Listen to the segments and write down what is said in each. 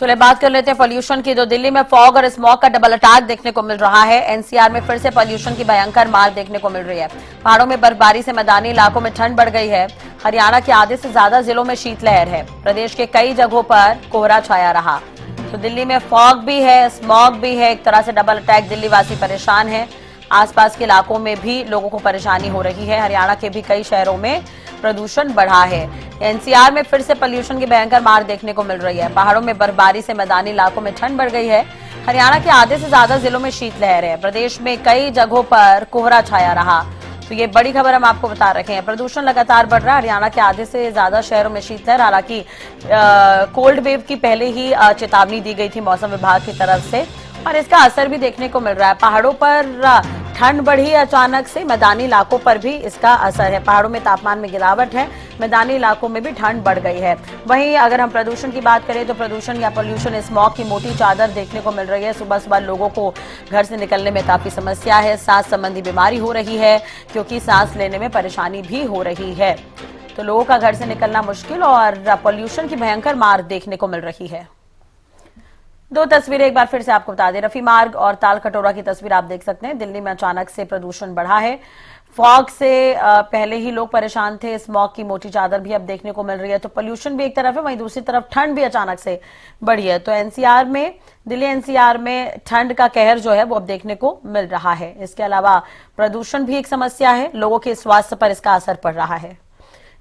चलिए बात कर लेते हैं पॉल्यूशन की। तो दिल्ली में फॉग और स्मॉग का डबल अटैक देखने को मिल रहा है। एनसीआर में फिर से पॉल्यूशन की भयंकर मार देखने को मिल रही है। पहाड़ों में बर्फबारी से मैदानी इलाकों में ठंड बढ़ गई है। हरियाणा के आधे से ज्यादा जिलों में शीतलहर है। प्रदेश के कई जगहों पर कोहरा छाया रहा। तो दिल्ली में फॉग भी है, स्मॉग भी है, एक तरह से डबल अटैक। दिल्ली वासी परेशान है। आसपास के इलाकों में भी लोगों को परेशानी हो रही है। हरियाणा के भी कई शहरों में प्रदूषण बढ़ा है। एनसीआर में फिर से पॉल्यूशन की भयंकर मार देखने को मिल रही है। पहाड़ों में बर्फबारी से मैदानी इलाकों में ठंड बढ़ गई है। हरियाणा के आधे से ज्यादा जिलों में शीतलहर है। प्रदेश में कई जगहों पर कोहरा छाया रहा। तो ये बड़ी खबर हम आपको बता रहे हैं। प्रदूषण लगातार बढ़ रहा है। हरियाणा के आधे से ज्यादा शहरों में शीतलहर। हालांकि कोल्ड वेव की पहले ही चेतावनी दी गई थी मौसम विभाग की तरफ से, और इसका असर भी देखने को मिल रहा है। पहाड़ों पर ठंड बढ़ी अचानक से, मैदानी इलाकों पर भी इसका असर है। पहाड़ों में तापमान में गिरावट है, मैदानी इलाकों में भी ठंड बढ़ गई है। वहीं अगर हम प्रदूषण की बात करें तो प्रदूषण या पोल्यूशन स्मॉग की मोटी चादर देखने को मिल रही है। सुबह सुबह लोगों को घर से निकलने में काफी समस्या है। सांस संबंधी बीमारी हो रही है, क्योंकि सांस लेने में परेशानी भी हो रही है। तो लोगों का घर से निकलना मुश्किल और पोल्यूशन की भयंकर मार देखने को मिल रही है। दो तस्वीरें एक बार फिर से आपको बता दें। रफी मार्ग और ताल कटोरा की तस्वीर आप देख सकते हैं। दिल्ली में अचानक से प्रदूषण बढ़ा है। फॉग से पहले ही लोग परेशान थे। स्मॉग की मोटी चादर भी अब देखने को मिल रही है। तो पोल्यूशन भी एक तरफ है, वहीं दूसरी तरफ ठंड भी अचानक से बढ़ी है। तो एनसीआर में, दिल्ली एनसीआर में ठंड का कहर जो है वो अब देखने को मिल रहा है। इसके अलावा प्रदूषण भी एक समस्या है। लोगों के स्वास्थ्य पर इसका असर पड़ रहा है।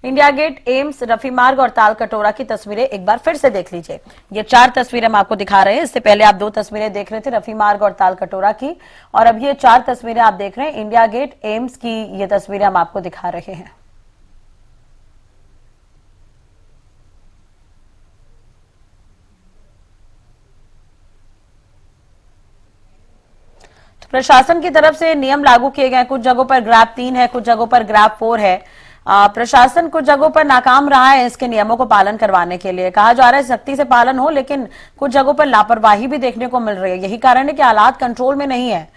इंडिया गेट, एम्स, रफी मार्ग और ताल कटोरा की तस्वीरें एक बार फिर से देख लीजिए। ये 4 तस्वीरें हम आपको दिखा रहे हैं। इससे पहले आप 2 तस्वीरें देख रहे थे रफी मार्ग और ताल कटोरा की, और अब ये 4 तस्वीरें आप देख रहे हैं इंडिया गेट, एम्स की। ये तस्वीरें हम आपको दिखा रहे हैं। तो प्रशासन की तरफ से नियम लागू किए गए। कुछ जगहों पर ग्रैप 3 है, कुछ जगहों पर ग्रैप 4 है। प्रशासन कुछ जगहों पर नाकाम रहा है इसके नियमों को पालन करवाने के लिए। कहा जा रहा है सख्ती से पालन हो, लेकिन कुछ जगहों पर लापरवाही भी देखने को मिल रही है। यही कारण है कि हालात कंट्रोल में नहीं है।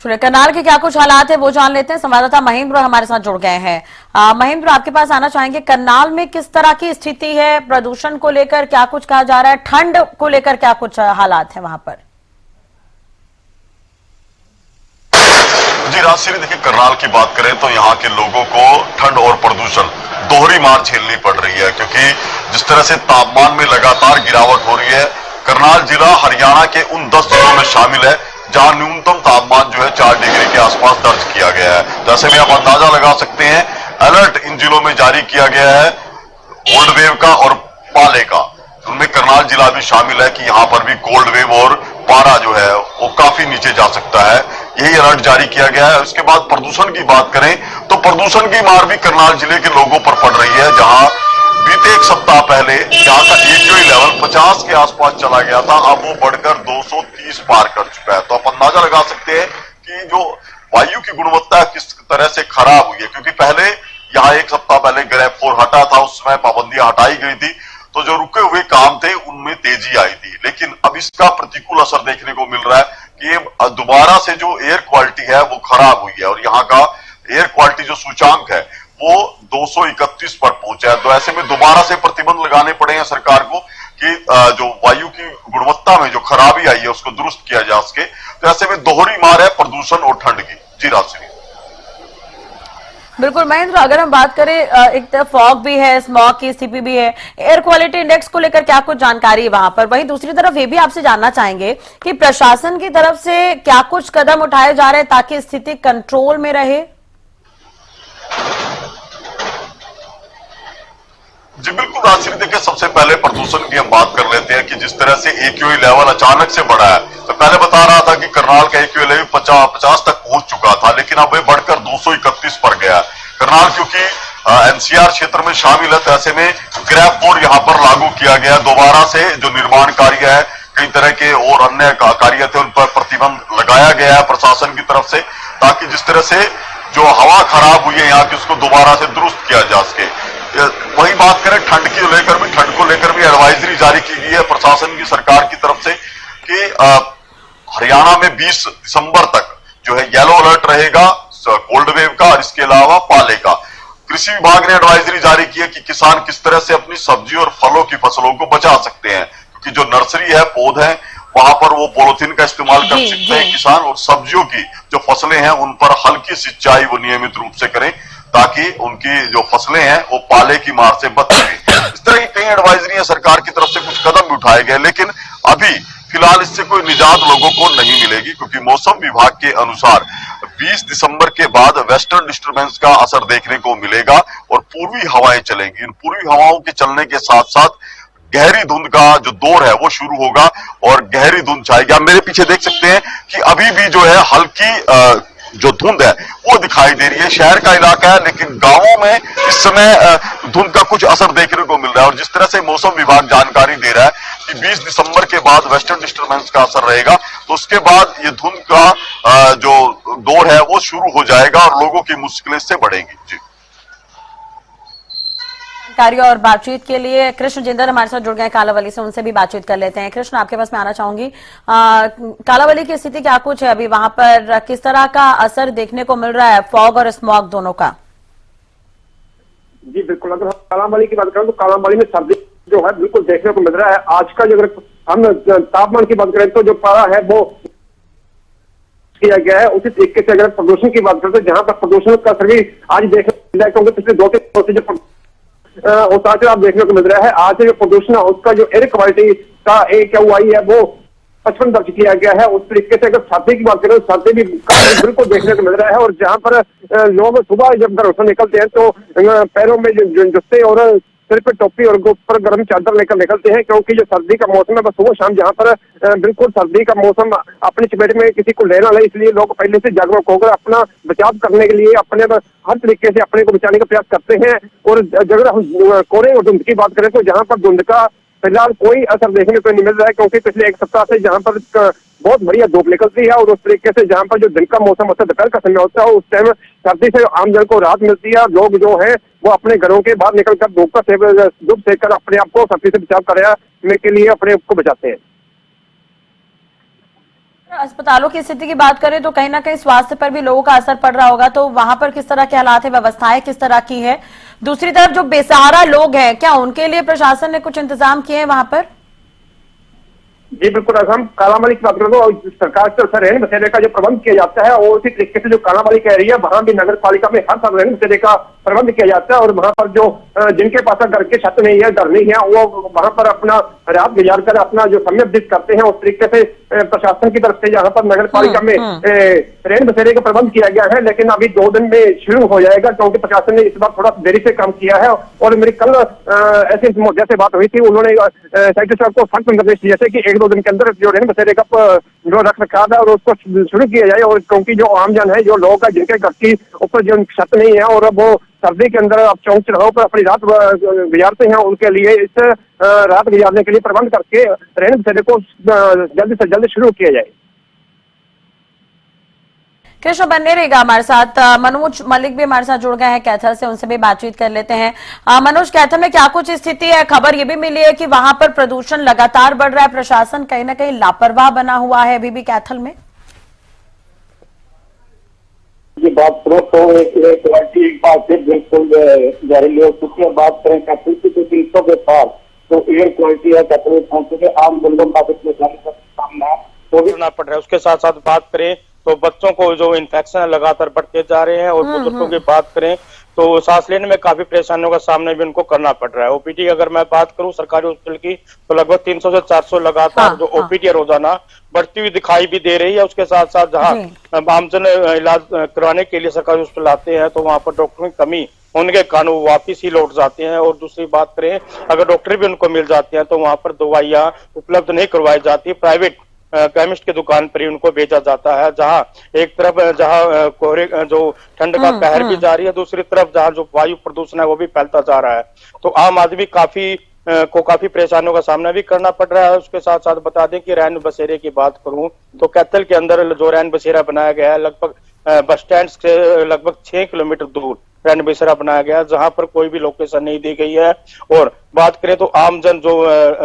करनाल के क्या कुछ हालात है वो जान लेते हैं। संवाददाता महेंद्र हमारे साथ जुड़ गए हैं। महेंद्र, आपके पास आना चाहेंगे। करनाल में किस तरह की स्थिति है? प्रदूषण को लेकर क्या कुछ कहा जा रहा है? ठंड को लेकर क्या कुछ हालात है वहां पर? जी राजश्री, देखिए करनाल की बात करें तो यहाँ के लोगों को ठंड और प्रदूषण दोहरी मार झेलनी पड़ रही है, क्योंकि जिस तरह से तापमान में लगातार गिरावट हो रही है। करनाल जिला हरियाणा के उन 10 जिलों में शामिल है जहां न्यूनतम तापमान जो है 4 डिग्री के आसपास दर्ज किया गया है। जैसे में आप अंदाजा लगा सकते हैं, अलर्ट इन जिलों में जारी किया गया है कोल्ड वेव का और पाले का। उनमें करनाल जिला भी शामिल है कि यहाँ पर भी कोल्ड वेव और पारा जो है वो काफी नीचे जा सकता है। यही अलर्ट जारी किया गया है। उसके बाद प्रदूषण की बात करें तो प्रदूषण की मार भी करनाल जिले के लोगों पर पड़ रही है, जहां बीते 1 सप्ताह पहले यहाँ का AQI लेवल 50 के आसपास चला गया था। अब वो बढ़कर 230 पार कर चुका है। तो आप अंदाजा लगा सकते हैं कि जो वायु की गुणवत्ता किस तरह से खराब हुई है, क्योंकि पहले यहाँ 1 सप्ताह पहले ग्रैप 4 हटा था, उस समय पाबंदियां हटाई गई थी, तो जो रुके हुए काम थे उनमें तेजी आई थी। लेकिन अब इसका प्रतिकूल असर देखने को मिल रहा है कि दोबारा से जो एयर क्वालिटी है वो खराब हुई है, और यहाँ का एयर क्वालिटी जो सूचांक है वो 231 पर पहुंचा है। तो ऐसे में दोबारा से प्रतिबंध लगाने पड़े हैं सरकार को कि जो वायु की गुणवत्ता में जो खराबी आई है उसको दुरुस्त किया जा सके। तो ऐसे में दोहरी मार है प्रदूषण और ठंड की। जी राजश्री। बिल्कुल महेंद्र, अगर हम बात करें, एक तरफ फॉग भी है, स्मॉग की स्थिति भी है, एयर क्वालिटी इंडेक्स को लेकर क्या कुछ जानकारी है वहां पर? वहीं दूसरी तरफ ये भी आपसे जानना चाहेंगे कि प्रशासन की तरफ से क्या कुछ कदम उठाए जा रहे हैं ताकि स्थिति कंट्रोल में रहे? जी बिल्कुल राजश्री, देखिए सबसे पहले प्रदूषण की हम बात कर लेते हैं कि जिस तरह से AQI लेवल अचानक से बढ़ा है। तो पहले बता रहा था कि करनाल का AQI लेवल 50 तक पहुंच चुका था, लेकिन अब ये बढ़कर 231 पर गया। करनाल क्योंकि NCR क्षेत्र में शामिल है, तो ऐसे में ग्रैप 4 यहाँ पर लागू किया गया। दोबारा से जो निर्माण कार्य है, कई तरह के और अन्य कार्य थे, उन पर प्रतिबंध लगाया गया है प्रशासन की तरफ से, ताकि जिस तरह से जो हवा खराब हुई है यहाँ की उसको दोबारा से दुरुस्त किया जा सके। बात करें ठंड को लेकर भी एडवाइजरी जारी की गई है प्रशासन की, सरकार की तरफ से कि हरियाणा में 20 दिसंबर तक जो है येलो अलर्ट रहेगा कोल्ड वेव का, और इसके अलावा पाले का। कृषि विभाग ने एडवाइजरी जारी की है कि किसान किस तरह से अपनी सब्जी और फलों की फसलों को बचा सकते हैं, क्योंकि जो नर्सरी है, पौध है, वहां पर वो पॉलिथीन का इस्तेमाल कर सकते हैं किसान, और सब्जियों की जो फसलें हैं उन पर हल्की सिंचाई वो नियमित रूप से करें, ताकि उनकी जो फसलें हैं वो पाले की मार से बच सके। इस तरह की कई एडवाइजरी सरकार की तरफ से कुछ कदम भी उठाए गए, लेकिन अभी फिलहाल इससे कोई निजात लोगों को नहीं मिलेगी, क्योंकि मौसम विभाग के अनुसार 20 दिसंबर के बाद वेस्टर्न डिस्टर्बेंस का असर देखने को मिलेगा और पूर्वी हवाएं चलेंगी। इन पूर्वी हवाओं के चलने के साथ साथ गहरी धुंध का जो दौर है वो शुरू होगा और गहरी धुंध छाएगी। आप मेरे पीछे देख सकते हैं कि अभी भी जो है हल्की जो धुंध है वो दिखाई दे रही है। शहर का इलाका है, लेकिन गांवों में इस समय धुंध का कुछ असर देखने को मिल रहा है। और जिस तरह से मौसम विभाग जानकारी दे रहा है कि 20 दिसंबर के बाद वेस्टर्न डिस्टर्बेंस का असर रहेगा, तो उसके बाद ये धुंध का जो दौर है वो शुरू हो जाएगा और लोगों की मुश्किलें इससे बढ़ेंगी। जी, जानकारी और बातचीत के लिए कृष्ण जिंदल हमारे साथ जुड़ गए कालावली से, उनसे भी बातचीत कर लेते हैं। कृष्ण, आपके पास मैं आना चाहूंगी, कालावली की स्थिति क्या कुछ है अभी, वहां पर किस तरह का असर देखने को मिल रहा है फॉग और स्मॉग दोनों का? जी बिल्कुल, अगर हम कालावली की बात करें तो कालावली में सर्दी जो है बिल्कुल देखने को मिल रहा है। आज का जो अगर हम तापमान की बात करें तो जो पारा है वो किया गया है, उसी तरीके से अगर प्रदूषण की बात करें तो जहां पर प्रदूषण का असर भी आज देखने को मिल रहा है, क्योंकि पिछले 2-3 दिनों से जो उतार आप देखने को मिल रहा है। आज जो प्रदूषण है उसका जो एयर क्वालिटी का AQI है वो 55 दर्ज किया गया है। उस तरीके से अगर सर्दी की बात करें तो सर्दी भी काफी बिल्कुल देखने को मिल रहा है। और जहां पर लोग सुबह जब घरों से निकलते हैं तो पैरों में जूते और सिर पे टोपी और ऊपर गर्म चादर लेकर निकलते हैं, क्योंकि जो सर्दी का मौसम है बस सुबह शाम जहां पर बिल्कुल सर्दी का मौसम अपनी चपेट में किसी को लेना ले, इसलिए लोग पहले से जागरूक होकर अपना बचाव करने के लिए अपने हर तरीके से अपने को बचाने का प्रयास करते हैं। और अगर हम कोहरे और धुंध की बात करें तो जहां पर धुंध का फिलहाल कोई असर देखने को नहीं मिल रहा है, क्योंकि पिछले 1 सप्ताह से जहां पर बहुत बढ़िया धूप निकलती है और उस तरीके से जहां पर जो दिन का मौसम होता है, दोपहर का समय होता है, उस टाइम सर्दी से आम जन को राहत मिलती है। लोग जो है वो अपने घरों के बाहर निकलकर धूप सेक कर अपने आप को सर्दी से बचाव करने के लिए अपने आप को बचाते हैं। अस्पतालों की स्थिति की बात करें तो कहीं ना कहीं स्वास्थ्य पर भी लोगों का असर पड़ रहा होगा, तो वहां पर किस तरह के हालात है, व्यवस्थाएं किस तरह की है? दूसरी तरफ जो बेसहारा लोग हैं, क्या उनके लिए प्रशासन ने कुछ इंतजाम किए हैं वहां पर? जी बिल्कुल, अगर हम कालावली की बात करें तो सरकार की तरफ से रहने बसेरे का जो प्रबंध किया जाता है और उसी तरीके से जो कालावली का एरिया वहां भी नगर पालिका में हर साल रहने बसेरे का प्रबंध किया जाता है। और वहां पर जो जिनके पास घर के छत नहीं है, घर नहीं है, वो वहां पर अपना रात गुजार कर अपना जो समय व्यतीत करते हैं। उस तरीके से प्रशासन की तरफ से यहाँ पर नगर पालिका में रहने बसेरे का प्रबंध किया गया है, लेकिन अभी 2 दिन में शुरू हो जाएगा, क्योंकि प्रशासन ने इस बार थोड़ा देरी से काम किया है। और मेरी कल ऐसे जैसे बात हुई थी, उन्होंने सेक्रेटरी साहब को सख्त निर्देश दिए थे कि 1-2 दिन के अंदर जो रहने बसेरे का जो रख रखाव है और उसको शुरू किया जाए। और क्योंकि जो आम जन है, जो लोग है जिनके घर की ऊपर जो छत नहीं है और वो सर्दी के अंदर आप चौक चौराहों पर अपनी रात गुजारते हैं, उनके लिए इस रात गुजारने के लिए प्रबंध करके रहने बसेरे को जल्द से जल्द शुरू किया जाए। कृष्ण बने रहेगा हमारे साथ। मनोज मलिक भी हमारे साथ जुड़ गए हैं कैथल से, उनसे भी बातचीत कर लेते हैं। मनोज, कैथल में क्या कुछ स्थिति है? खबर ये भी मिली है कि वहां पर प्रदूषण लगातार बढ़ रहा है, प्रशासन कहीं ना कहीं लापरवाह बना हुआ है अभी भी कैथल में। ये बात करो तो एक बात से बिल्कुल जहरीली हो चुकी है। बात करें कैथल की तो 300 के पार तो एयर क्वालिटी है कैथल में पहुंच चुके, आम जनों का सामना तो भी करना पड़ रहा है। उसके साथ साथ बात करें तो बच्चों को जो इन्फेक्शन लगातार बढ़ते जा रहे हैं, और बुजुर्गों की बात करें तो सांस लेने में काफी परेशानियों का सामना भी उनको करना पड़ रहा है। ओपीडी अगर मैं बात करूं सरकारी हॉस्पिटल की तो लगभग 300 से 400 लगातार जो ओपीडी रोजाना बढ़ती हुई दिखाई भी दे रही है। उसके साथ साथ जहां आमजन इलाज करवाने के लिए सरकारी हॉस्पिटल आते हैं तो वहां पर डॉक्टरों की कमी होने के कारण वो वापिस ही लौट जाते हैं। और दूसरी बात करें, अगर डॉक्टर भी उनको मिल जाते हैं तो वहां पर दवाइयां उपलब्ध नहीं करवाई जाती, प्राइवेट केमिस्ट की दुकान पर ही उनको भेजा जाता है। जहां एक तरफ जहां कोहरे जो ठंड का कहर भी जारी है, दूसरी तरफ जहां जो वायु प्रदूषण है वो भी फैलता जा रहा है, तो आम आदमी काफी परेशानियों का सामना भी करना पड़ रहा है। उसके साथ साथ बता दें कि रैन बसेरे की बात करूं तो कैथल के अंदर जो रैन बसेरा बनाया गया है लगभग बस स्टैंड से लगभग 6 किलोमीटर दूर ट्रेंड बेसरा बनाया गया, जहां पर कोई भी लोकेशन नहीं दी गई है। और बात करें तो आमजन जो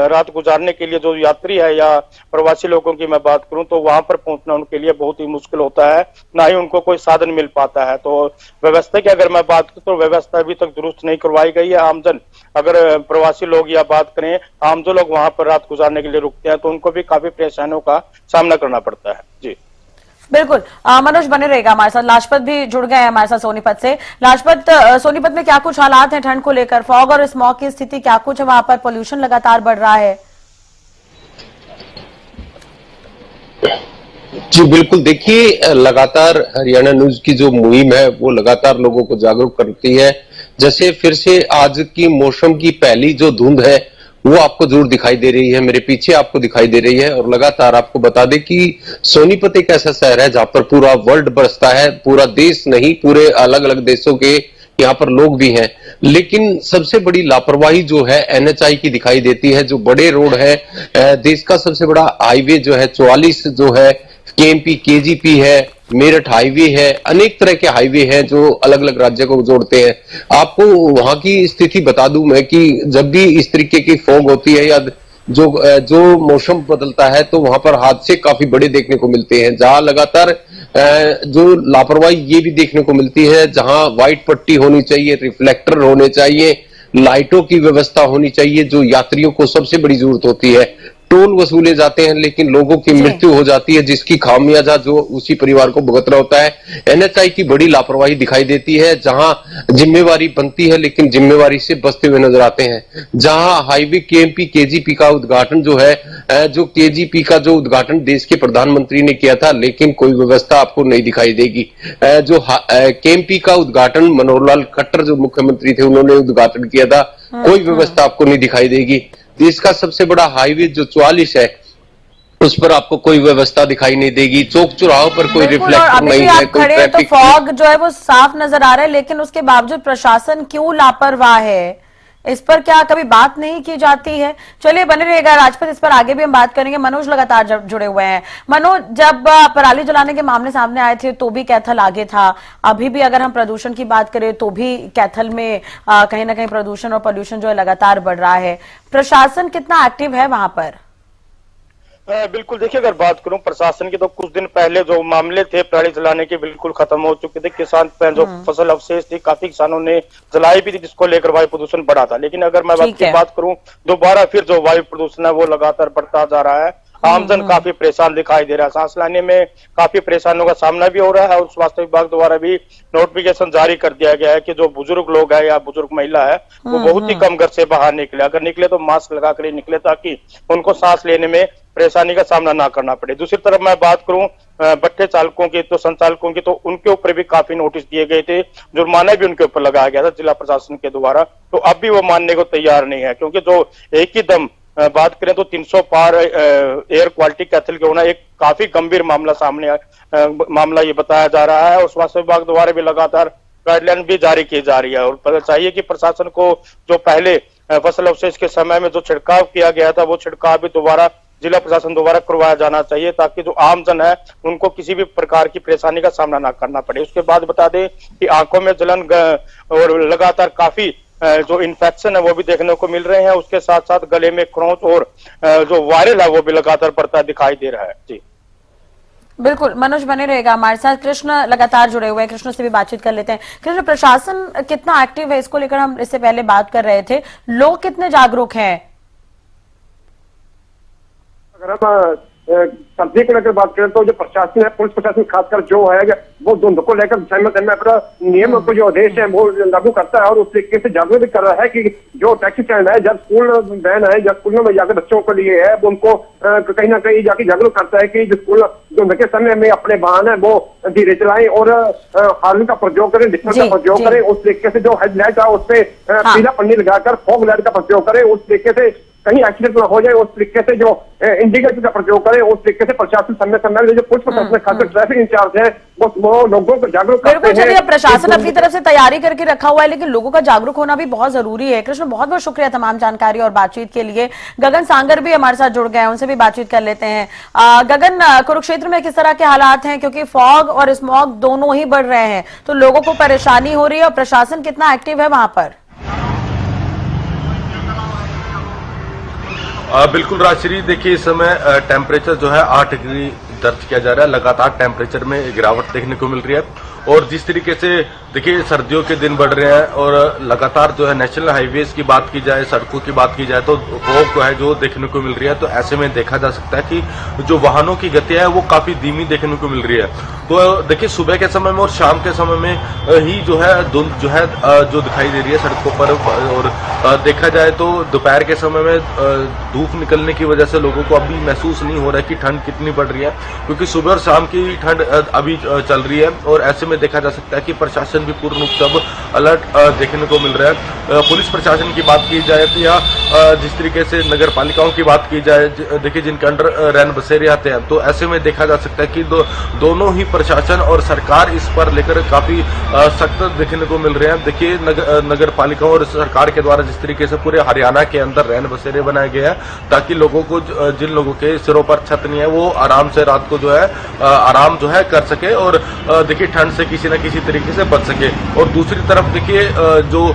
रात गुजारने के लिए जो यात्री है या प्रवासी लोगों की मैं बात करूं तो वहां पर पहुंचना उनके लिए बहुत ही मुश्किल होता है, ना ही उनको कोई साधन मिल पाता है। तो व्यवस्था की अगर मैं बात करूं तो व्यवस्था अभी तक दुरुस्त नहीं करवाई गई है। आमजन अगर प्रवासी लोग या बात करें आम जो लोग वहां पर रात गुजारने के लिए रुकते हैं तो उनको भी काफी परेशानियों का सामना करना पड़ता है। जी बिल्कुल। मनोज बने रहेगा हमारे साथ। लाजपत भी जुड़ गए हैं हमारे साथ सोनीपत से। लाजपत, सोनीपत में क्या कुछ हालात हैं ठंड को लेकर? फॉग और स्मॉग की स्थिति क्या कुछ है वहां पर? पोल्यूशन लगातार बढ़ रहा है। जी बिल्कुल, देखिए लगातार हरियाणा न्यूज की जो मुहिम है वो लगातार लोगों को जागरूक करती है। जैसे फिर से आज की मौसम की पहली जो धुंध है वो आपको जरूर दिखाई दे रही है, मेरे पीछे आपको दिखाई दे रही है। और लगातार आपको बता दें कि सोनीपत एक ऐसा शहर है जहां पर पूरा वर्ल्ड बरसता है, पूरा देश नहीं, पूरे अलग अलग देशों के यहाँ पर लोग भी हैं। लेकिन सबसे बड़ी लापरवाही जो है एनएचआई की दिखाई देती है। जो बड़े रोड है, देश का सबसे बड़ा हाईवे जो है 44 जो है, केएमपी केजीपी है, मेरठ हाईवे है, अनेक तरह के हाईवे हैं जो अलग अलग राज्य को जोड़ते हैं। आपको वहां की स्थिति बता दूं मैं कि जब भी इस तरीके की फॉग होती है या जो मौसम बदलता है तो वहां पर हादसे काफी बड़े देखने को मिलते हैं। जहां लगातार जो लापरवाही ये भी देखने को मिलती है, जहां व्हाइट पट्टी होनी चाहिए, रिफ्लेक्टर होने चाहिए, लाइटों की व्यवस्था होनी चाहिए, जो यात्रियों को सबसे बड़ी जरूरत होती है। टोल वसूले जाते हैं लेकिन लोगों की मृत्यु हो जाती है, जिसकी खामियाजा जो उसी परिवार को भुगतना होता है। एनएचआई की बड़ी लापरवाही दिखाई देती है, जहां जिम्मेवारी बनती है लेकिन जिम्मेवारी से बचते हुए नजर आते हैं। जहां हाईवे केएमपी केजीपी का उद्घाटन जो है, जो केजीपी का जो उद्घाटन देश के प्रधानमंत्री ने किया था, लेकिन कोई व्यवस्था आपको नहीं दिखाई देगी। जो केएमपी का उद्घाटन मनोहर लाल खट्टर जो मुख्यमंत्री थे उन्होंने उद्घाटन किया था, कोई व्यवस्था आपको नहीं दिखाई देगी। देश का सबसे बड़ा हाईवे जो 44 है उस पर आपको कोई व्यवस्था दिखाई नहीं देगी। चौक चौराहों पर कोई रिफ्लेक्टर नहीं है, कोई खड़े तो फॉग जो है वो साफ नजर आ रहा है, लेकिन उसके बावजूद प्रशासन क्यों लापरवाह है? इस पर क्या कभी बात नहीं की जाती है? चलिए बने रहेगा राजपथ, इस पर आगे भी हम बात करेंगे। मनोज लगातार जुड़े हुए हैं। मनोज, जब पराली जलाने के मामले सामने आए थे तो भी कैथल आगे था। अभी भी अगर हम प्रदूषण की बात करें तो भी कैथल में कहीं ना कहीं प्रदूषण और पोल्यूशन जो है लगातार बढ़ रहा है। प्रशासन कितना एक्टिव है वहां पर? बिल्कुल, देखिए अगर बात करूं प्रशासन की तो कुछ दिन पहले जो मामले थे पराली जलाने के बिल्कुल खत्म हो चुके थे। किसान जो फसल अवशेष थी काफी किसानों ने जलाई भी थी, जिसको लेकर वायु प्रदूषण बढ़ा था। लेकिन अगर मैं बात करूं दोबारा फिर जो वायु प्रदूषण है वो लगातार बढ़ता जा रहा है। आमजन काफी परेशान दिखाई दे रहा है, सांस लेने में काफी परेशानियों का सामना भी हो रहा है। और स्वास्थ्य विभाग द्वारा भी नोटिफिकेशन जारी कर दिया गया है कि जो बुजुर्ग लोग है या बुजुर्ग महिला है वो बहुत ही कम घर से बाहर निकले, अगर निकले तो मास्क लगा कर ही निकले ताकि उनको सांस लेने में परेशानी का सामना ना करना पड़े। दूसरी तरफ मैं बात करूं भट्टे चालकों की तो संचालकों की, तो उनके ऊपर भी काफी नोटिस दिए गए थे, जुर्माना भी उनके ऊपर लगाया गया था जिला प्रशासन के द्वारा। तो अब भी वो मानने को तैयार नहीं है, क्योंकि जो एक ही दम बात करें तो 300 पार एयर क्वालिटी कैथल के होना एक काफी गंभीर मामला सामने मामला ये बताया जा रहा है। और स्वास्थ्य विभाग द्वारा भी लगातार गाइडलाइन भी जारी की जा रही है। और पता चाहिए कि प्रशासन को जो पहले फसल अवशेष के समय में जो छिड़काव किया गया था वो छिड़काव भी दोबारा जिला प्रशासन द्वारा करवाया जाना चाहिए, ताकि जो आमजन है उनको किसी भी प्रकार की परेशानी का सामना ना करना पड़े। उसके बाद बता दें कि आंखों में जलन और लगातार काफी जो इन्फेक्शन है वो भी देखने को मिल रहे हैं। उसके साथ साथ गले में खरोंच और जो वायरल है वो भी लगातार बढ़ता दिखाई दे रहा है। जी बिल्कुल, मनोज बने रहेगा हमारे साथ। कृष्ण लगातार जुड़े हुए हैं, कृष्ण से भी बातचीत कर लेते हैं। कृष्ण, प्रशासन कितना एक्टिव है इसको लेकर हम इससे पहले बात कर रहे थे, लोग कितने जागरूक हैं? अगर हम सर्दी को लेकर बात करें तो जो प्रशासन है, पुलिस प्रशासन खासकर जो है वो धुंध को लेकर समय अपना नियम को जो आदेश है वो लागू करता है और उस तरीके से जागरूक भी कर रहा है कि जो टैक्सी स्टैंड है, जब स्कूल वैन है, जब स्कूलों में जाकर बच्चों के लिए है वो उनको कहीं ना कहीं जाके जागरूक करता है कि जो स्कूल धुंध के समय में अपने वाहन है वो धीरे चलाएं और हार्न का प्रयोग करें, डिस्टर का प्रयोग करें। उस तरीके से जो हेडलाइट है उस पर पीला पन्नी लगाकर फॉग लाइट का प्रयोग करें। उस तरीके से कहीं एक्सीडेंट ना हो जाए, उस तरीके से जो इंडिकेटर का प्रयोग करे, उस तरीके से प्रशासन समय समय जो पुलिस प्रशासन खासकर ट्रैफिक इंचार्ज है वो लोगों को जागरूक करते हैं। चलिए, प्रशासन अपनी तरफ से तैयारी करके रखा हुआ है, लेकिन लोगों का जागरूक होना भी बहुत जरूरी है। कृष्ण, बहुत बहुत शुक्रिया तमाम जानकारी और बातचीत के लिए। गगन सांगर भी हमारे साथ जुड़ गए हैं, उनसे भी बातचीत कर लेते हैं। गगन, कुरुक्षेत्र में किस तरह के हालात हैं, क्योंकि फॉग और स्मॉग दोनों ही बढ़ रहे हैं, तो लोगों को परेशानी हो रही है और प्रशासन कितना एक्टिव है वहां पर? बिल्कुल राजश्री, देखिए इस समय टेम्परेचर जो है 8 डिग्री दर्ज किया जा रहा है। लगातार टेम्परेचर में गिरावट देखने को मिल रही है और जिस तरीके से देखिए सर्दियों के दिन बढ़ रहे हैं और लगातार जो है नेशनल हाईवेज की बात की जाए, सड़कों की बात की जाए तो फॉग है जो देखने को मिल रही है। तो ऐसे में देखा जा सकता है कि जो वाहनों की गति है वो काफी धीमी देखने को मिल रही है। तो देखिए सुबह के समय में और शाम के समय में ही जो है धुंध जो है जो दिखाई दे रही है सड़कों पर। और देखा जाए तो दोपहर के समय में धूप निकलने की वजह से लोगों को अभी महसूस नहीं हो रहा है कि ठंड कितनी पड़ रही है, क्योंकि सुबह और शाम की ठंड अभी चल रही है। और ऐसे में देखा जा सकता है कि प्रशासन भी पूर्ण रूप से अलर्ट देखने को मिल रहा है। पुलिस प्रशासन की बात की जाए या जिस तरीके से नगर पालिकाओं की बात की जाए, देखिए जिनके अंडर रैन बसेरे आते हैं, तो ऐसे में देखा जा सकता है कि दोनों ही प्रशासन और सरकार इस पर लेकर काफी सख्त देखने को मिल रहे हैं। देखिए नगर पालिकाओं और सरकार के द्वारा जिस तरीके से पूरे हरियाणा के अंदर रैन बसेरे बनाए गए हैं ताकि लोगों को, जिन लोगों के सिरों पर छत नहीं है, वो आराम से रात को जो है आराम जो है कर सके और देखिए ठंड से किसी न किसी तरीके से बच सके। और दूसरी तरफ देखिए जो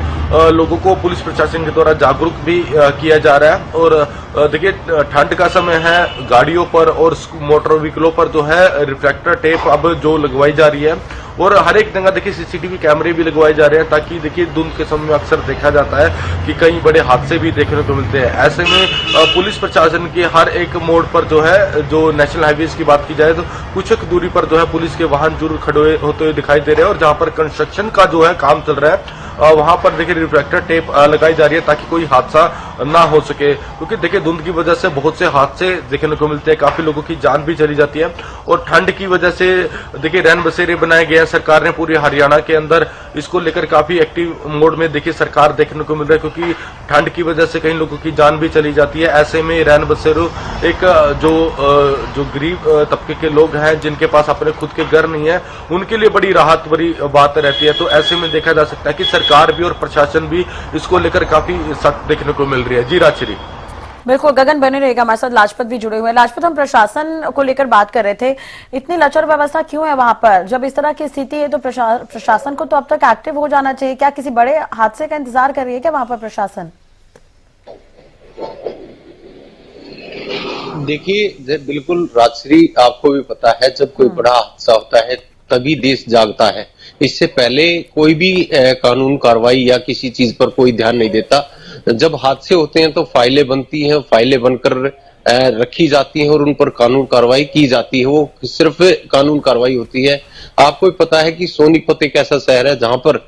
लोगों को पुलिस प्रशासन के द्वारा जागरूक भी किया जा रहा है। और देखिए ठंड का समय है, गाड़ियों पर और मोटर व्हीकलों पर जो है रिफ्लेक्टर टेप अब जो लगवाई जा रही है और हर एक जगह देखिए सीसीटीवी कैमरे भी लगवाए जा रहे हैं ताकि देखिए धुंध के समय में अक्सर देखा जाता है कि कई बड़े हादसे भी देखने को मिलते हैं। ऐसे में पुलिस प्रशासन के हर एक मोड़ पर जो है, जो नेशनल हाईवेज की बात की जाए तो कुछ एक दूरी पर जो है पुलिस के वाहन जरूर खड़े होते हुए दिखाई दे रहे हैं और जहां पर कंस्ट्रक्शन का जो है काम चल रहा है वहां पर देखिए रिफ्लेक्टर टेप लगाई जा रही है ताकि कोई हादसा ना हो सके, क्योंकि देखिए धुंध की वजह से बहुत से हादसे देखने को मिलते हैं, काफी लोगों की जान भी चली जाती है। और ठंड की वजह से देखिए रैन बसेरे बनाए गए हैं सरकार ने पूरे हरियाणा के अंदर, इसको लेकर काफी एक्टिव मोड में देखिए सरकार देखने को मिल रहा है, क्योंकि ठंड की वजह से कई लोगों की जान भी चली जाती है। ऐसे में रैन बसेरों एक जो गरीब तबके के लोग हैं जिनके पास अपने खुद के घर नहीं है, उनके लिए बड़ी राहत भरी बात रहती है। तो ऐसे में देखा जा सकता है कि सरकार भी और प्रशासन भी इसको लेकर काफी सख्त देखने को मिल रही है। जी राजश्री। बिल्कुल, गगन बने रहेगा हमारे साथ। लाजपत भी जुड़े हुए हैं। लाजपत, हम प्रशासन को लेकर बात कर रहे थे, इतनी लचर व्यवस्था क्यों है वहां पर? जब इस तरह की स्थिति है तो प्रशासन को तो अब तक एक्टिव हो जाना चाहिए। क्या किसी बड़े हादसे का इंतजार कर रही है क्या वहां पर प्रशासन? देखिए बिल्कुल राजश्री, आपको भी पता है जब कोई बड़ा हादसा होता है तभी देश जागता है। इससे पहले कोई भी कानून कार्रवाई या किसी चीज पर कोई ध्यान नहीं देता। जब हादसे होते हैं तो फाइलें बनती हैं, फाइलें बनकर रखी जाती हैं और उन पर कानून कार्रवाई की जाती है। वो सिर्फ कानून कार्रवाई होती है। आपको भी पता है कि सोनीपत एक ऐसा शहर है जहां पर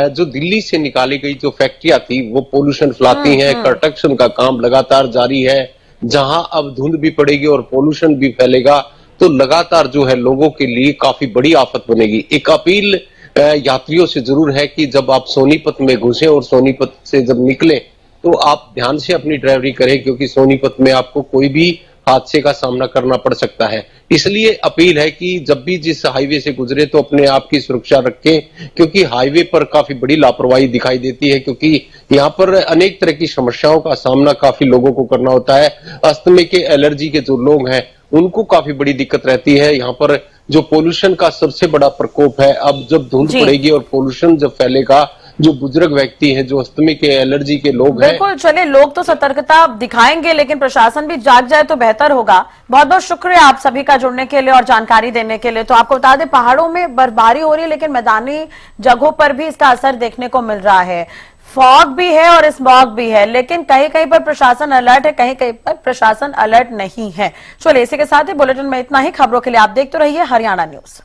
जो दिल्ली से निकाली गई जो फैक्ट्रियां थी वो पोल्यूशन फैलाती हैं। कंस्ट्रक्शन का काम लगातार जारी है। जहां अब धुंध भी पड़ेगी और पोल्यूशन भी फैलेगा तो लगातार जो है लोगों के लिए काफी बड़ी आफत बनेगी। एक अपील यात्रियों से जरूर है कि जब आप सोनीपत में घुसे और सोनीपत से जब निकले तो आप ध्यान से अपनी ड्राइवरी करें, क्योंकि सोनीपत में आपको कोई भी हादसे का सामना करना पड़ सकता है। इसलिए अपील है कि जब भी जिस हाईवे से गुजरे तो अपने आप की सुरक्षा रखें, क्योंकि हाईवे पर काफी बड़ी लापरवाही दिखाई देती है, क्योंकि यहाँ पर अनेक तरह की समस्याओं का सामना काफी लोगों को करना होता है। अस्थमे के, एलर्जी के जो लोग हैं उनको काफी बड़ी दिक्कत रहती है। यहाँ पर जो पोल्यूशन का सबसे बड़ा प्रकोप है, अब जब धुंध पड़ेगी और पोल्यूशन जब फैलेगा, जो बुजुर्ग व्यक्ति हैं, जो अस्थमे के, एलर्जी के लोग हैं। बिल्कुल, चले लोग तो सतर्कता दिखाएंगे लेकिन प्रशासन भी जाग जाए तो बेहतर होगा। बहुत बहुत शुक्रिया आप सभी का जुड़ने के लिए और जानकारी देने के लिए। तो आपको बता दें, पहाड़ों में बर्फबारी हो रही है लेकिन मैदानी जगहों पर भी इसका असर देखने को मिल रहा है। फॉग भी है और स्मॉग भी है, लेकिन कहीं कहीं पर प्रशासन अलर्ट है, कहीं कहीं पर प्रशासन अलर्ट नहीं है। चलिए इसी के साथ ही बुलेटिन में इतना ही। खबरों के लिए आप देखते रहिए हरियाणा न्यूज।